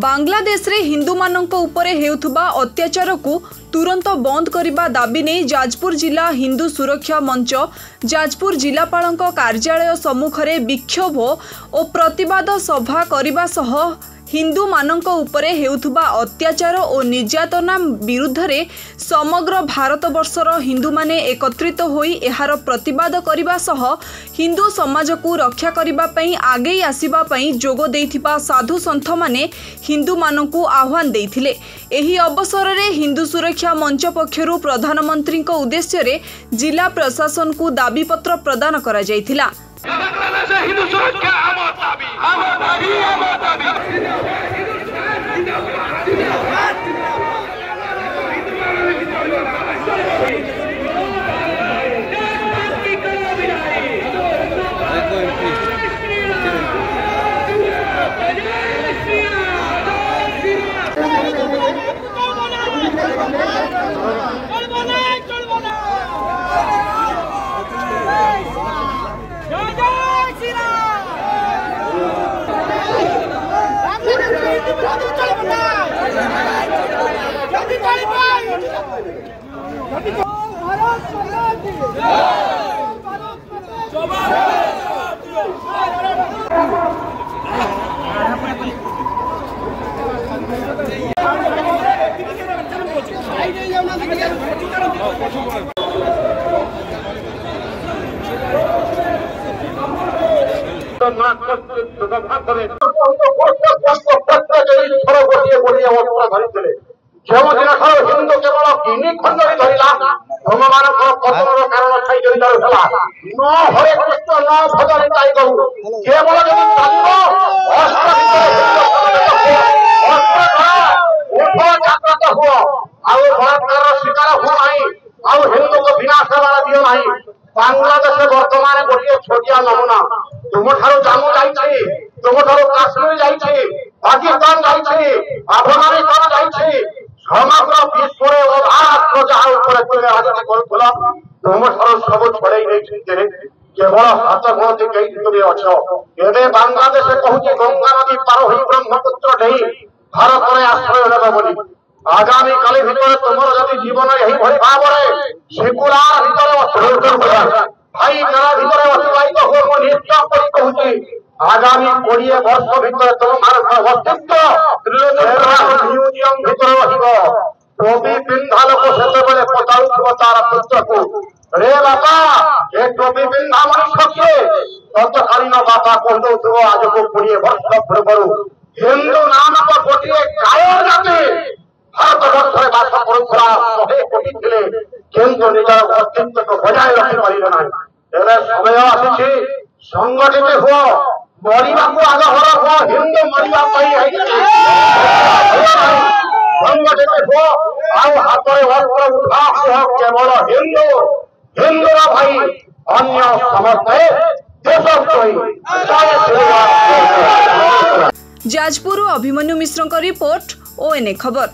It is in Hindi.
बांग्लादेश रे हिंदू मानक उपरे हेउथुबा अत्याचार को तुरंत बंद करने दाबी नहीं जाजपुर जिला हिंदू सुरक्षा मंच जाजपुर जिलापालक कार्यालय सम्मुख में विक्षोभ और प्रतिवाद सभा करने सह हिंदू मानक उपरे हेउथुबा अत्याचार और निर्यातना विरुद्ध रे समग्र भारत वर्षर हिंदू माने एकत्रित होई एहार प्रतिवाद करने सह हिंदू समाज को रक्षा करने आगे आसवा जोग देइथिबा साधु संत माने हिंदू मानकु आह्वान देइथिले। एही अवसर रे हिंदू सुरक्षा मंच पक्षरु प्रधानमंत्री उद्देश्य रे जिला प्रशासन को दाबी पत्र प्रदान करा जायथिला। हिंदू सुरक्षा हिंदू केवल किनी खंड धरला भगवान पतन कारण छाई न हरे कृष्ण न भजन ताई कहू केवल शिकार हो हिंदू को विनाश दियो ना। बांग्लादेश वर्तमान गोटे छोटिया नमूना तुम ठार जम्मू जाइए तुम ठार काश्मीर जाइए पाकिस्तान जाइए अफगानिस्तान जाइए समग्र विश्व तुम ठार सब छड़े नहीं केवल हाथ गणति कई अच्छे बांग्लादेश कहूँ गंगा नदी पार हो ब्रह्मपुत्र नहीं भारत में आश्रय नेब बोली आगामी काली भर तुम जदि जीवन यही भाव सेकुलार भाईचारा भर अतिवाहित हो मो निश्चय कर कहूँ आगामी 20 वर्ष भर तुम अस्तित्व म्यूजियम भर टोपी पिंधा लोक से पचाऊ तार पुत्र को रे बापा ये टोपी पिंधा मनुष्य किए तत्कालीन बापा कहु आज को 20 वर्ष पूर्व हिंदू नामक गोटे कायर जाति भारत वर्ष में बास करुला 100 कोटी थे किंतु निजर अस्तित्व को बजाय रखी पारे ना। समय आसी संगठित हुआ मरवा को आग हर हुआ हिंदू मरवा संगठित हो हाथ में वस्त्र उठा हुआ केवल हिंदू हिंदू भाई अन्य समस्ते जाजपुर अभिमन्यु मिश्र रिपोर्ट ONA खबर।